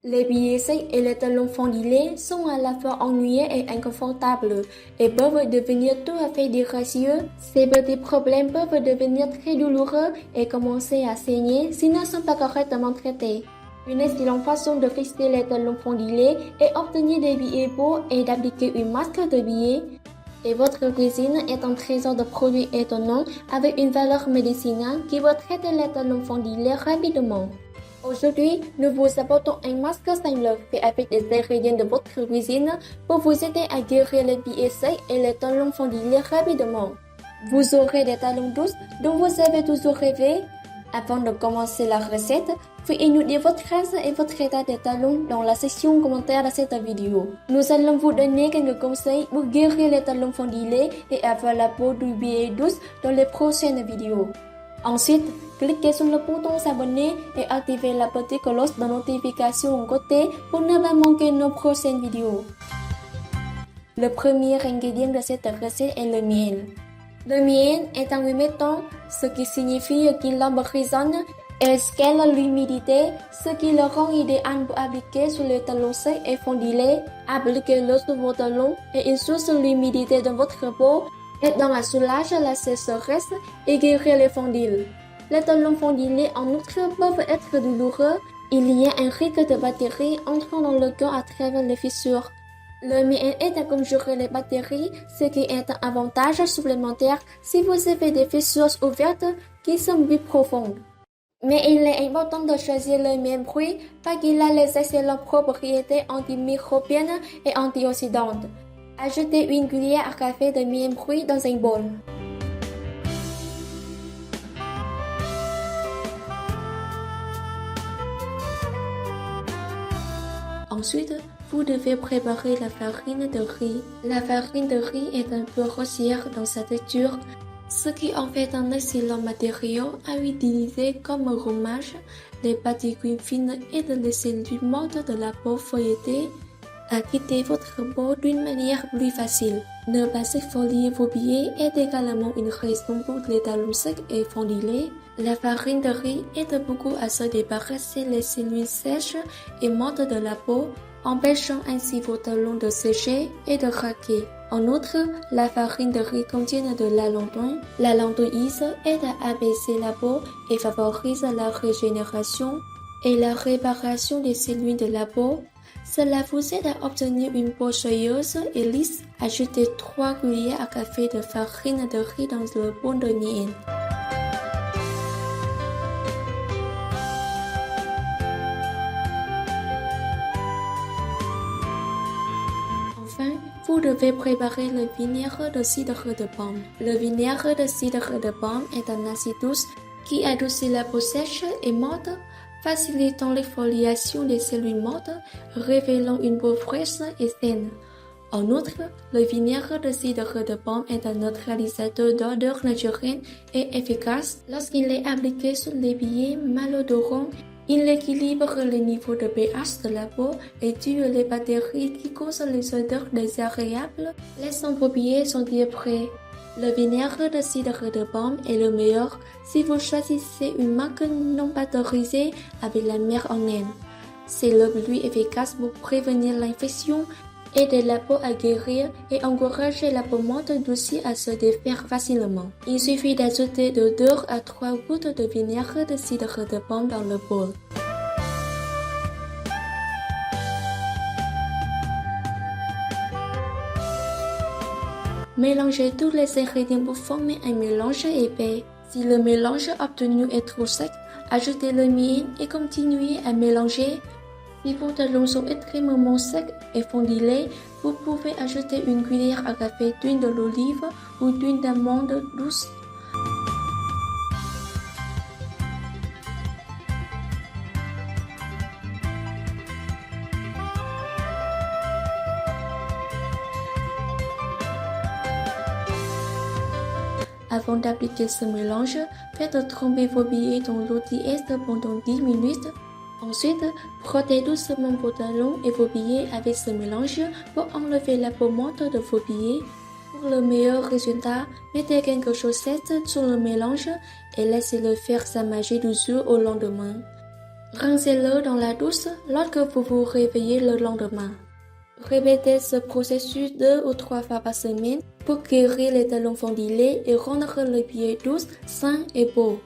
Les billets secs et les talons fondilés sont à la fois ennuyeux et inconfortables et peuvent devenir tout à fait disgracieux. Ces petits problèmes peuvent devenir très douloureux et commencer à saigner s'ils ne sont pas correctement traités. Une excellente façon de fixer les talons fondilés est obtenir des billets beaux et d'appliquer une masque de billets. Et votre cuisine est un trésor de produits étonnants avec une valeur médicinale qui va traiter les talons fondilés rapidement. Aujourd'hui, nous vous apportons un masque simple fait avec des ingrédients de votre cuisine pour vous aider à guérir les billets secs et les talons fondilés rapidement. Vous aurez des talons douces dont vous avez toujours rêvé. Avant de commencer la recette, veuillez nous dire votre âge et votre état des talons dans la section commentaire de cette vidéo. Nous allons vous donner quelques conseils pour guérir les talons fondilés et avoir la peau du billet douce dans les prochaines vidéos. Ensuite, cliquez sur le bouton s'abonner et activez la petite cloche de notification à côté pour ne pas manquer nos prochaines vidéos. Le premier ingrédient de cette recette est le miel. Le miel est un humectant, ce qui signifie qu'il l'embourgeonne et scelle l'humidité, ce qui le rend idéal pour appliquer sur les talons secs et fondilés. Appliquez-le sur vos talons et il source l'humidité de votre peau, aidant à soulager la sécheresse et guérir les fondiles. Les talons fondilés en outre peuvent être douloureux. Il y a un risque de bactéries entrant dans le corps à travers les fissures. Le miel aide à conjurer les bactéries, ce qui est un avantage supplémentaire si vous avez des fissures ouvertes qui sont plus profondes. Mais il est important de choisir le miel bruit parce qu'il a les excellentes propriétés antimicrobiennes et antioxydantes. Ajoutez une cuillère à café de miel bruit dans un bol. Ensuite, vous devez préparer la farine de riz. La farine de riz est un peu grossière dans sa texture, ce qui en fait un excellent matériau à utiliser comme gommage. Les particules fines et les cellules mortes de la peau feuilletée à quitter votre peau d'une manière plus facile. Ne pas exfolier vos billets est également une raison pour les talons secs et fondilés. La farine de riz aide beaucoup à se débarrasser les cellules sèches et mortes de la peau, empêchant ainsi vos talons de sécher et de craquer. En outre, la farine de riz contient de l'allantoin. L'allantoïse aide à apaiser la peau et favorise la régénération et la réparation des cellules de la peau. Cela vous aide à obtenir une peau soyeuse et lisse. Ajoutez 3 cuillères à café de farine de riz dans le bol de miel. Enfin, vous devez préparer le vinaigre de cidre de pomme. Le vinaigre de cidre de pomme est un acide douce qui adoucit la peau sèche et morte, facilitant l'exfoliation des cellules mortes, révélant une peau fraîche et saine. En outre, le vinaigre de cidre de pomme est un neutralisateur d'odeur naturel et efficace. Lorsqu'il est appliqué sur les billets malodorants, il équilibre le niveau de pH de la peau et tue les bactéries qui causent les odeurs désagréables, laissant vos billets sentir prêts. Le vinaigre de cidre de pomme est le meilleur si vous choisissez une marque non pasteurisée avec la mer en naine. C'est le plus efficace pour prévenir l'infection, aider la peau à guérir et encourager la peau morte douce à se défaire facilement. Il suffit d'ajouter de 2 à 3 gouttes de vinaigre de cidre de pomme dans le bol. Mélangez tous les ingrédients pour former un mélange épais. Si le mélange obtenu est trop sec, ajoutez le miel et continuez à mélanger. Si vos talons sont extrêmement secs et fondilés, vous pouvez ajouter une cuillère à café d'huile d'olive ou d'huile d'amande douce. Avant d'appliquer ce mélange, faites tremper vos billets dans l'eau tiède pendant 10 minutes. Ensuite, frottez doucement vos talons et vos billets avec ce mélange pour enlever la peau morte de vos billets. Pour le meilleur résultat, mettez quelques chaussettes sur le mélange et laissez-le faire sa magie du jour au lendemain. Rincez-le dans la douche lorsque vous vous réveillez le lendemain. Répétez ce processus 2 ou 3 fois par semaine pour guérir les talons fendilés et rendre les pieds doux, sains et beaux.